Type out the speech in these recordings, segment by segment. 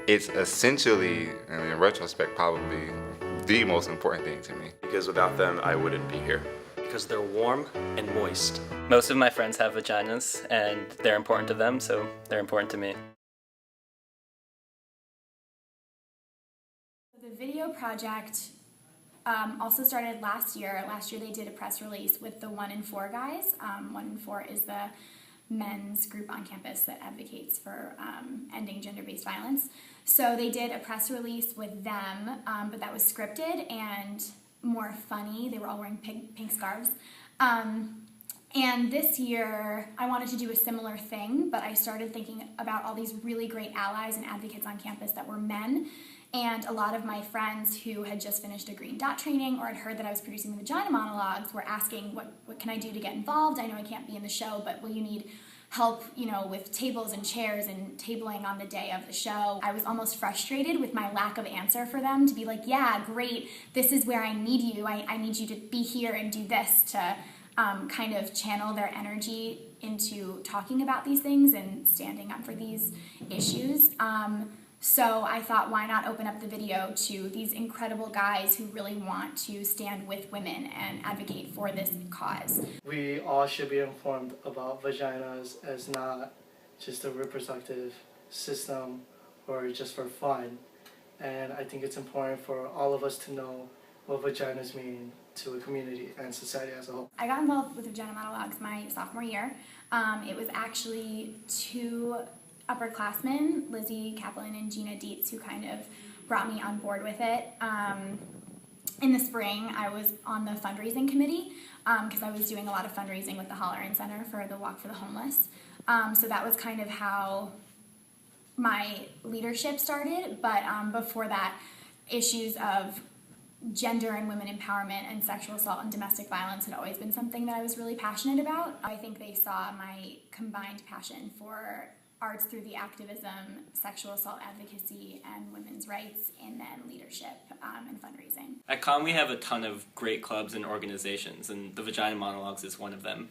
It's essentially, and in retrospect, probably the most important thing to me. Because without them, I wouldn't be here. Because they're warm and moist. Most of my friends have vaginas, and they're important to them, so they're important to me. The video project also started last year. Last year they did a press release with the 1 in 4 guys. 1 in 4 is the men's group on campus that advocates for ending gender-based violence. So they did a press release with them, but that was scripted and more funny. They were all wearing pink scarves. And this year, I wanted to do a similar thing, but I started thinking about all these really great allies and advocates on campus that were men. And a lot of my friends who had just finished a green dot training or had heard that I was producing the Vagina Monologues were asking, what can I do to get involved? I know I can't be in the show, but will you need help, with tables and chairs and tabling on the day of the show? I was almost frustrated with my lack of answer for them to be like, yeah, great, this is where I need you. I need you to be here and do this, to kind of channel their energy into talking about these things and standing up for these issues. So I thought, why not open up the video to these incredible guys who really want to stand with women and advocate for this cause. We all should be informed about vaginas as not just a reproductive system or just for fun. And I think it's important for all of us to know what vaginas mean to a community and society as a whole. I got involved with Vagina Monologues my sophomore year. It was actually 2 upperclassmen, Lizzie Kaplan and Gina Dietz, who kind of brought me on board with it. In the spring, I was on the fundraising committee because I was doing a lot of fundraising with the Holleran Center for the Walk for the Homeless. So that was kind of how my leadership started, but before that, issues of gender and women empowerment and sexual assault and domestic violence had always been something that I was really passionate about. I think they saw my combined passion for arts through the activism, sexual assault advocacy, and women's rights, and then leadership and fundraising. At Con, we have a ton of great clubs and organizations, and the Vagina Monologues is one of them.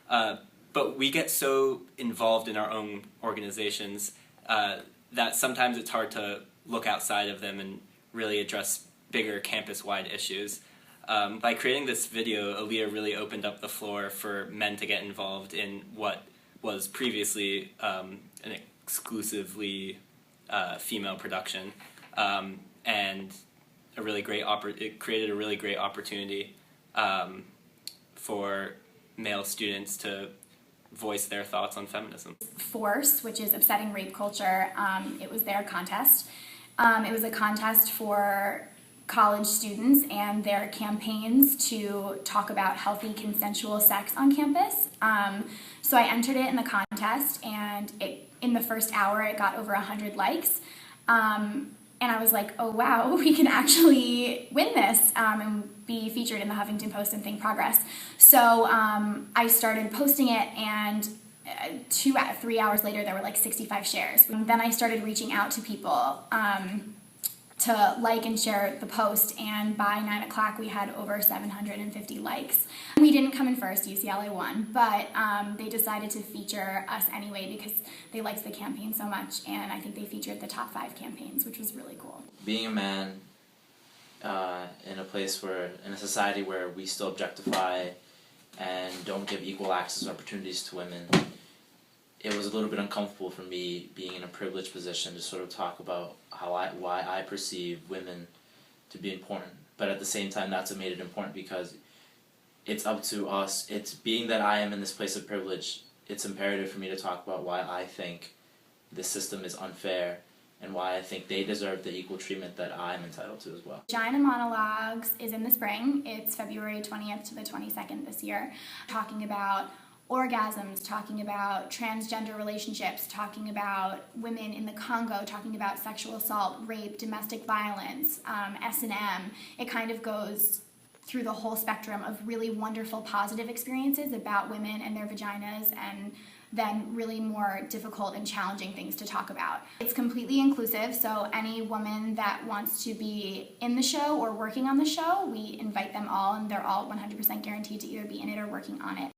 But we get so involved in our own organizations that sometimes it's hard to look outside of them and really address bigger campus-wide issues. By creating this video, Alia really opened up the floor for men to get involved in what was previously an exclusively female production, and it created a really great opportunity for male students to voice their thoughts on feminism. Force, which is Upsetting Rape Culture, it was their contest. It was a contest for college students and their campaigns to talk about healthy consensual sex on campus. So I entered it in the contest, and in the first hour it got over 100 likes. And I was like, oh wow, we can actually win this and be featured in the Huffington Post and Think Progress. So I started posting it, and 3 hours later there were like 65 shares. And then I started reaching out to people to like and share the post, and by 9 o'clock we had over 750 likes. We didn't come in first, UCLA won, but they decided to feature us anyway because they liked the campaign so much, and I think they featured the top 5 campaigns, which was really cool. Being a man in a society where we still objectify and don't give equal access and opportunities to women, it was a little bit uncomfortable for me, being in a privileged position, to sort of talk about why I perceive women to be important. But at the same time, that's what made it important, because it's up to us. It's being that I am in this place of privilege, it's imperative for me to talk about why I think this system is unfair and why I think they deserve the equal treatment that I'm entitled to as well. Vagina Monologues is in the spring. It's February 20th to the 22nd this year, talking about orgasms, talking about transgender relationships, talking about women in the Congo, talking about sexual assault, rape, domestic violence, S&M. It kind of goes through the whole spectrum of really wonderful positive experiences about women and their vaginas, and then really more difficult and challenging things to talk about. It's completely inclusive, so any woman that wants to be in the show or working on the show, we invite them all, and they're all 100% guaranteed to either be in it or working on it.